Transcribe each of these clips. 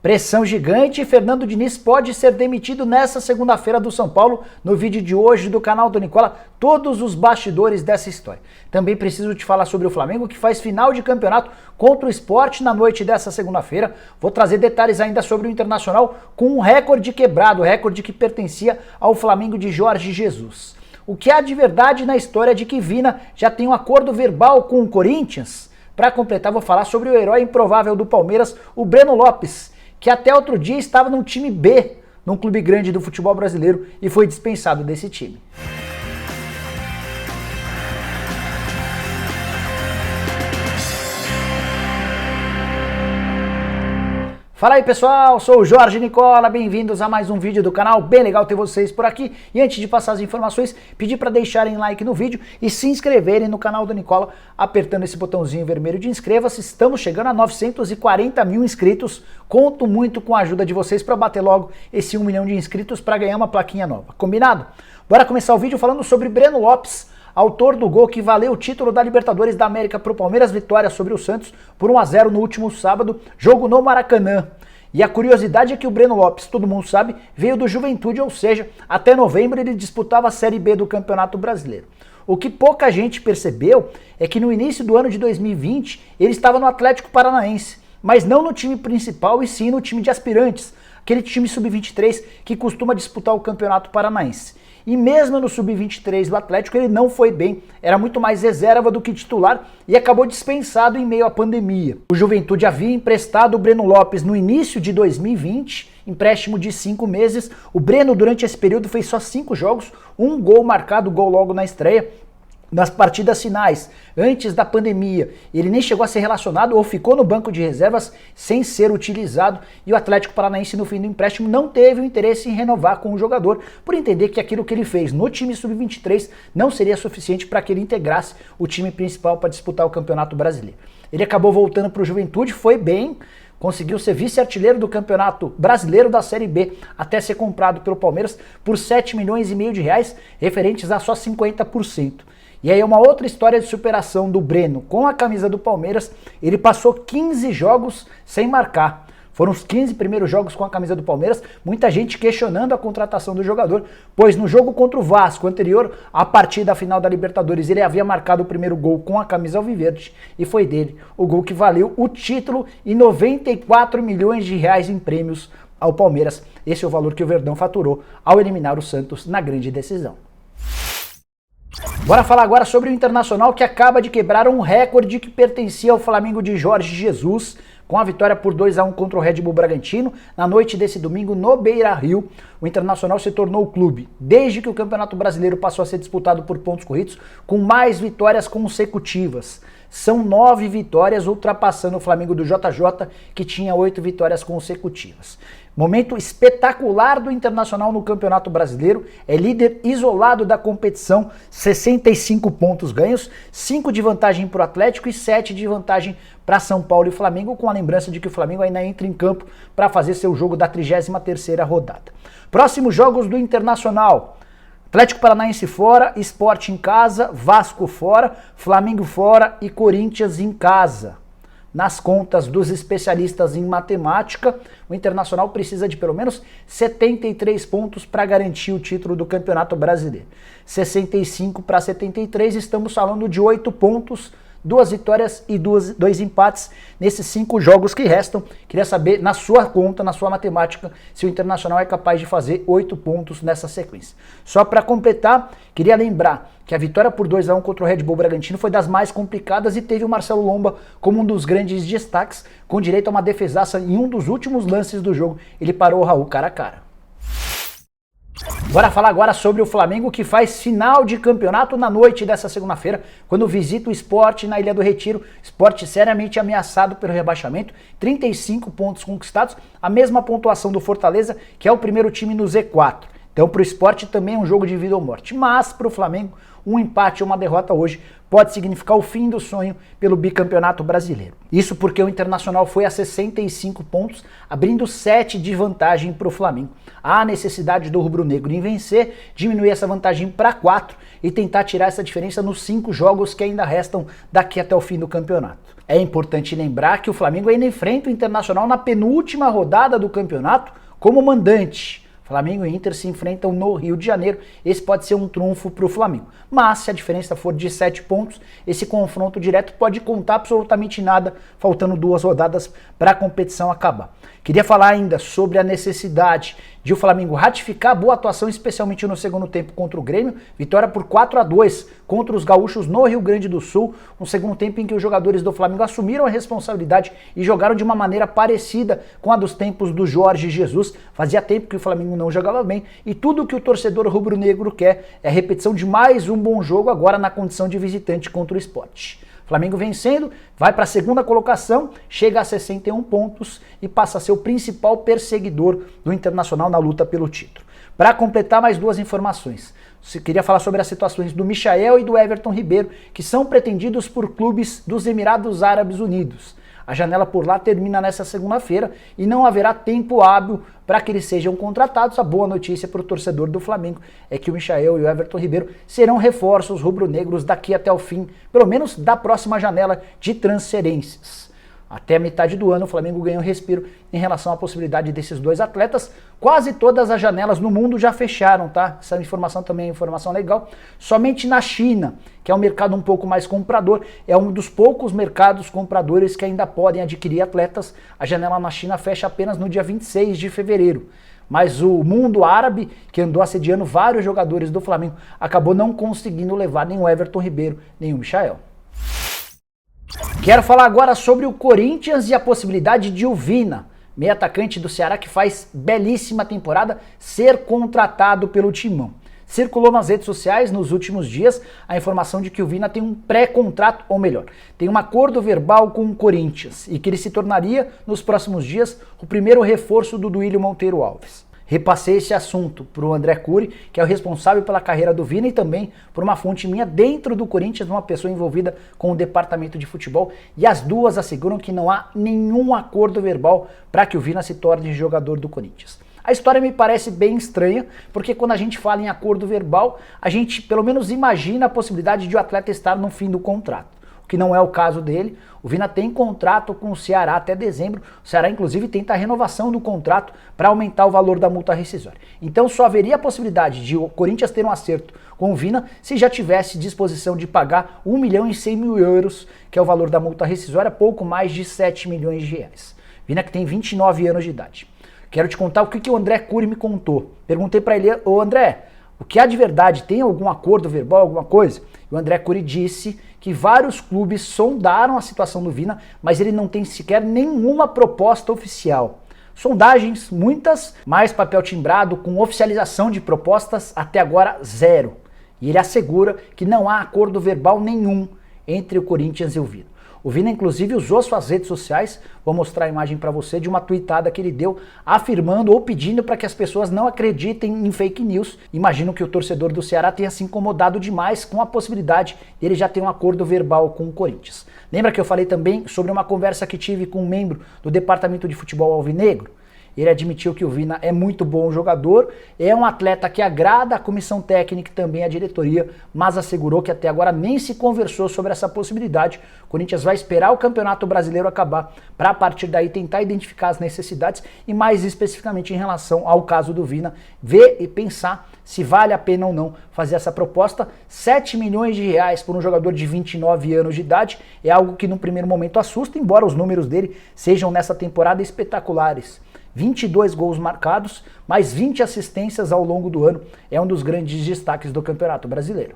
Pressão gigante, Fernando Diniz pode ser demitido nessa segunda-feira do São Paulo. No vídeo de hoje do canal do Nicola, todos os bastidores dessa história. Também preciso te falar sobre o Flamengo, que faz final de campeonato contra o Sport na noite dessa segunda-feira. Vou trazer detalhes ainda sobre o Internacional com um recorde quebrado, recorde que pertencia ao Flamengo de Jorge Jesus. O que há de verdade na história de que Vina já tem um acordo verbal com o Corinthians? Para completar, vou falar sobre o herói improvável do Palmeiras, o Breno Lopes, que até outro dia estava num time B, num clube grande do futebol brasileiro, e foi dispensado desse time. Fala aí pessoal, sou o Jorge Nicola, bem-vindos a mais um vídeo do canal, bem legal ter vocês por aqui. E antes de passar as informações, pedir para deixarem like no vídeo e se inscreverem no canal do Nicola, apertando esse botãozinho vermelho de inscreva-se. Estamos chegando a 940 mil inscritos, conto muito com a ajuda de vocês para bater logo esse 1 milhão de inscritos para ganhar uma plaquinha nova, combinado? Bora começar o vídeo falando sobre Breno Lopes, autor do gol que valeu o título da Libertadores da América para o Palmeiras, vitória sobre o Santos por 1-0 no último sábado, jogo no Maracanã. E a curiosidade é que o Breno Lopes, todo mundo sabe, veio do Juventude, ou seja, até novembro ele disputava a Série B do Campeonato Brasileiro. O que pouca gente percebeu é que no início do ano de 2020 ele estava no Atlético Paranaense, mas não no time principal e sim no time de aspirantes, aquele time sub-23 que costuma disputar o Campeonato Paranaense. E mesmo no sub-23 do Atlético ele não foi bem, era muito mais reserva do que titular e acabou dispensado em meio à pandemia. O Juventude havia emprestado o Breno Lopes no início de 2020, empréstimo de 5 meses. O Breno durante esse período fez só 5 jogos, um gol marcado, gol logo na estreia. Nas partidas finais, antes da pandemia, ele nem chegou a ser relacionado ou ficou no banco de reservas sem ser utilizado, e o Atlético Paranaense no fim do empréstimo não teve o interesse em renovar com o jogador, por entender que aquilo que ele fez no time sub-23 não seria suficiente para que ele integrasse o time principal para disputar o Campeonato Brasileiro. Ele acabou voltando para o Juventude, foi bem, conseguiu ser vice-artilheiro do Campeonato Brasileiro da Série B, até ser comprado pelo Palmeiras por 7 milhões e meio de reais, referentes a só 50%. E aí é uma outra história de superação do Breno. Com a camisa do Palmeiras, ele passou 15 jogos sem marcar. Foram os 15 primeiros jogos com a camisa do Palmeiras, muita gente questionando a contratação do jogador, pois no jogo contra o Vasco, anterior à partida final da Libertadores, ele havia marcado o primeiro gol com a camisa alviverde, e foi dele o gol que valeu o título e 94 milhões de reais em prêmios ao Palmeiras. Esse é o valor que o Verdão faturou ao eliminar o Santos na grande decisão. Bora falar agora sobre o Internacional, que acaba de quebrar um recorde que pertencia ao Flamengo de Jorge Jesus, com a vitória por 2-1 contra o Red Bull Bragantino, na noite desse domingo no Beira-Rio. O Internacional se tornou o clube, desde que o Campeonato Brasileiro passou a ser disputado por pontos corridos, com mais vitórias consecutivas. São 9 vitórias, ultrapassando o Flamengo do JJ, que tinha 8 vitórias consecutivas. Momento espetacular do Internacional no Campeonato Brasileiro, é líder isolado da competição, 65 pontos ganhos, 5 de vantagem para o Atlético e 7 de vantagem para São Paulo e Flamengo, com a lembrança de que o Flamengo ainda entra em campo para fazer seu jogo da 33ª rodada. Próximos jogos do Internacional: Atlético Paranaense fora, Sport em casa, Vasco fora, Flamengo fora e Corinthians em casa. Nas contas dos especialistas em matemática, o Internacional precisa de pelo menos 73 pontos para garantir o título do Campeonato Brasileiro. 65 para 73, estamos falando de 8 pontos, 2 vitórias e 2 empates nesses 5 jogos que restam. Queria saber, na sua conta, na sua matemática, se o Internacional é capaz de fazer 8 pontos nessa sequência. Só para completar, queria lembrar que a vitória por 2-1 contra o Red Bull Bragantino foi das mais complicadas e teve o Marcelo Lomba como um dos grandes destaques, com direito a uma defesaça em um dos últimos lances do jogo. Ele parou o Raul cara a cara. Bora falar agora sobre o Flamengo, que faz final de campeonato na noite dessa segunda-feira, quando visita o Sport na Ilha do Retiro. Sport seriamente ameaçado pelo rebaixamento, 35 pontos conquistados, a mesma pontuação do Fortaleza, que é o primeiro time no Z4. Então para o Sport também é um jogo de vida ou morte, mas para o Flamengo um empate ou uma derrota hoje pode significar o fim do sonho pelo bicampeonato brasileiro. Isso porque o Internacional foi a 65 pontos, abrindo 7 de vantagem para o Flamengo. Há necessidade do rubro-negro em vencer, diminuir essa vantagem para 4 e tentar tirar essa diferença nos 5 jogos que ainda restam daqui até o fim do campeonato. É importante lembrar que o Flamengo ainda enfrenta o Internacional na penúltima rodada do campeonato como mandante. Flamengo e Inter se enfrentam no Rio de Janeiro, esse pode ser um trunfo para o Flamengo. Mas se a diferença for de 7 pontos, esse confronto direto pode contar absolutamente nada, faltando 2 rodadas para a competição acabar. Queria falar ainda sobre a necessidade de o Flamengo ratificar a boa atuação, especialmente no segundo tempo contra o Grêmio, vitória por 4-2 contra os gaúchos no Rio Grande do Sul, um segundo tempo em que os jogadores do Flamengo assumiram a responsabilidade e jogaram de uma maneira parecida com a dos tempos do Jorge Jesus. Fazia tempo que o Flamengo não jogava bem e tudo que o torcedor rubro-negro quer é a repetição de mais um bom jogo agora na condição de visitante contra o Sport. Flamengo vencendo, vai para a segunda colocação, chega a 61 pontos e passa a ser o principal perseguidor do Internacional na luta pelo título. Para completar, mais 2 informações. Eu queria falar sobre as situações do Michael e do Everton Ribeiro, que são pretendidos por clubes dos Emirados Árabes Unidos. A janela por lá termina nessa segunda-feira e não haverá tempo hábil para que eles sejam contratados. A boa notícia para o torcedor do Flamengo é que o Michael e o Everton Ribeiro serão reforços rubro-negros daqui até o fim, pelo menos da próxima janela de transferências. Até a metade do ano o Flamengo ganhou um respiro em relação à possibilidade desses 2 atletas. Quase todas as janelas no mundo já fecharam, tá? Essa informação também é informação legal. Somente na China, que é um mercado um pouco mais comprador, é um dos poucos mercados compradores que ainda podem adquirir atletas. A janela na China fecha apenas no dia 26 de fevereiro. Mas o mundo árabe, que andou assediando vários jogadores do Flamengo, acabou não conseguindo levar nem o Everton Ribeiro, nem o Michael. Quero falar agora sobre o Corinthians e a possibilidade de o Vina, meio atacante do Ceará que faz belíssima temporada, ser contratado pelo Timão. Circulou nas redes sociais nos últimos dias a informação de que o Vina tem um pré-contrato, ou melhor, tem um acordo verbal com o Corinthians e que ele se tornaria, nos próximos dias, o primeiro reforço do Duílio Monteiro Alves. Repassei esse assunto para o André Cury, que é o responsável pela carreira do Vina, e também por uma fonte minha dentro do Corinthians, uma pessoa envolvida com o departamento de futebol, e as duas asseguram que não há nenhum acordo verbal para que o Vina se torne jogador do Corinthians. A história me parece bem estranha, porque quando a gente fala em acordo verbal, a gente pelo menos imagina a possibilidade de o atleta estar no fim do contrato. Que não é o caso dele. O Vina tem contrato com o Ceará até dezembro. O Ceará, inclusive, tenta a renovação do contrato para aumentar o valor da multa rescisória. Então, só haveria a possibilidade de o Corinthians ter um acerto com o Vina se já tivesse disposição de pagar 1.100.000 euros, que é o valor da multa rescisória, pouco mais de 7 milhões de reais. Vina que tem 29 anos de idade. Quero te contar o que o André Cury me contou. Perguntei para ele: ô André, o que há de verdade? Tem algum acordo verbal, alguma coisa? E o André Cury disse que vários clubes sondaram a situação do Vina, mas ele não tem sequer nenhuma proposta oficial. Sondagens, muitas, mais papel timbrado com oficialização de propostas, até agora 0. E ele assegura que não há acordo verbal nenhum entre o Corinthians e o Vina. O Vina, inclusive, usou suas redes sociais, vou mostrar a imagem para você, de uma tweetada que ele deu, afirmando ou pedindo para que as pessoas não acreditem em fake news. Imagino que o torcedor do Ceará tenha se incomodado demais com a possibilidade dele já ter um acordo verbal com o Corinthians. Lembra que eu falei também sobre uma conversa que tive com um membro do departamento de futebol alvinegro? Ele admitiu que o Vina é muito bom jogador, é um atleta que agrada a comissão técnica e também a diretoria, mas assegurou que até agora nem se conversou sobre essa possibilidade. O Corinthians vai esperar o Campeonato Brasileiro acabar para a partir daí tentar identificar as necessidades e mais especificamente em relação ao caso do Vina, ver e pensar se vale a pena ou não fazer essa proposta. 7 milhões de reais por um jogador de 29 anos de idade é algo que no primeiro momento assusta, embora os números dele sejam nessa temporada espetaculares. 22 gols marcados, mais 20 assistências ao longo do ano. É um dos grandes destaques do Campeonato Brasileiro.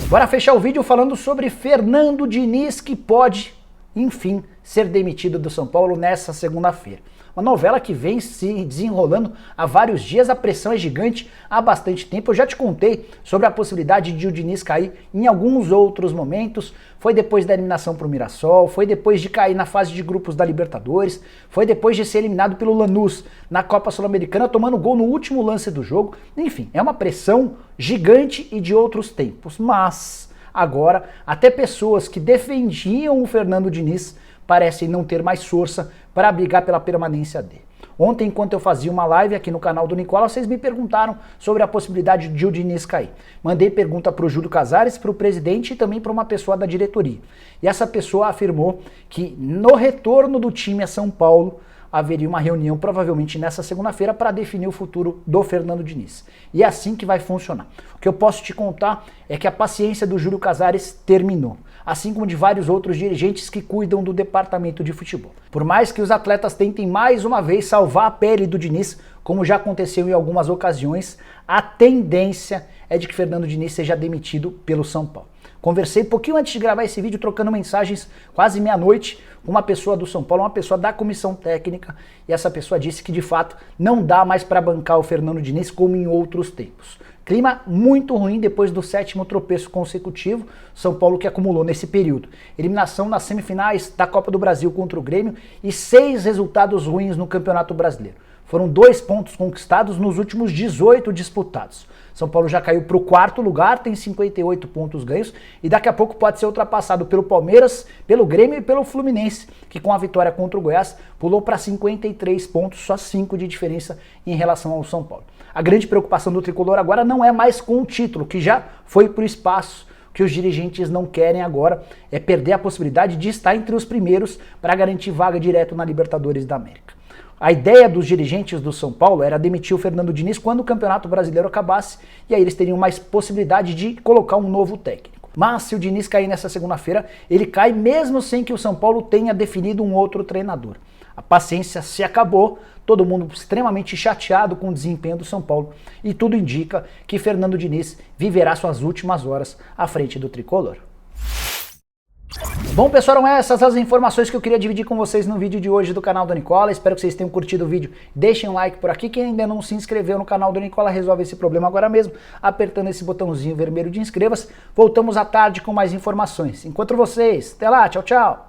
Bora fechar o vídeo falando sobre Fernando Diniz, que pode enfim, ser demitido do São Paulo nessa segunda-feira. Uma novela que vem se desenrolando há vários dias, a pressão é gigante há bastante tempo. Eu já te contei sobre a possibilidade de o Diniz cair em alguns outros momentos. Foi depois da eliminação para o Mirassol, foi depois de cair na fase de grupos da Libertadores, foi depois de ser eliminado pelo Lanús na Copa Sul-Americana, tomando gol no último lance do jogo. Enfim, é uma pressão gigante e de outros tempos. Mas agora, até pessoas que defendiam o Fernando Diniz parecem não ter mais força para brigar pela permanência dele. Ontem, enquanto eu fazia uma live aqui no canal do Nicola, vocês me perguntaram sobre a possibilidade de o Diniz cair. Mandei pergunta para o Júlio Casares, para o presidente e também para uma pessoa da diretoria. E essa pessoa afirmou que no retorno do time a São Paulo, haveria uma reunião provavelmente nessa segunda-feira para definir o futuro do Fernando Diniz. E é assim que vai funcionar. O que eu posso te contar é que a paciência do Júlio Casares terminou, assim como de vários outros dirigentes que cuidam do departamento de futebol. Por mais que os atletas tentem mais uma vez salvar a pele do Diniz, como já aconteceu em algumas ocasiões, a tendência é de que Fernando Diniz seja demitido pelo São Paulo. Conversei pouquinho antes de gravar esse vídeo, trocando mensagens quase meia-noite com uma pessoa do São Paulo, uma pessoa da comissão técnica, e essa pessoa disse que de fato não dá mais para bancar o Fernando Diniz como em outros tempos. Clima muito ruim depois do 7º tropeço consecutivo, São Paulo que acumulou nesse período. Eliminação nas semifinais da Copa do Brasil contra o Grêmio e 6 resultados ruins no Campeonato Brasileiro. Foram 2 pontos conquistados nos últimos 18 disputados. São Paulo já caiu para o 4º lugar, tem 58 pontos ganhos e daqui a pouco pode ser ultrapassado pelo Palmeiras, pelo Grêmio e pelo Fluminense, que com a vitória contra o Goiás pulou para 53 pontos, só 5 de diferença em relação ao São Paulo. A grande preocupação do tricolor agora não é mais com o título, que já foi para o espaço. O que os dirigentes não querem agora é perder a possibilidade de estar entre os primeiros para garantir vaga direto na Libertadores da América. A ideia dos dirigentes do São Paulo era demitir o Fernando Diniz quando o Campeonato Brasileiro acabasse e aí eles teriam mais possibilidade de colocar um novo técnico. Mas se o Diniz cair nessa segunda-feira, ele cai mesmo sem que o São Paulo tenha definido um outro treinador. A paciência se acabou, todo mundo extremamente chateado com o desempenho do São Paulo e tudo indica que Fernando Diniz viverá suas últimas horas à frente do tricolor. Bom, pessoal, eram essas as informações que eu queria dividir com vocês no vídeo de hoje do canal do Nicola. Espero que vocês tenham curtido o vídeo. Deixem um like por aqui. Quem ainda não se inscreveu no canal do Nicola, resolve esse problema agora mesmo, apertando esse botãozinho vermelho de inscreva-se. Voltamos à tarde com mais informações. Encontro vocês. Até lá, tchau, tchau.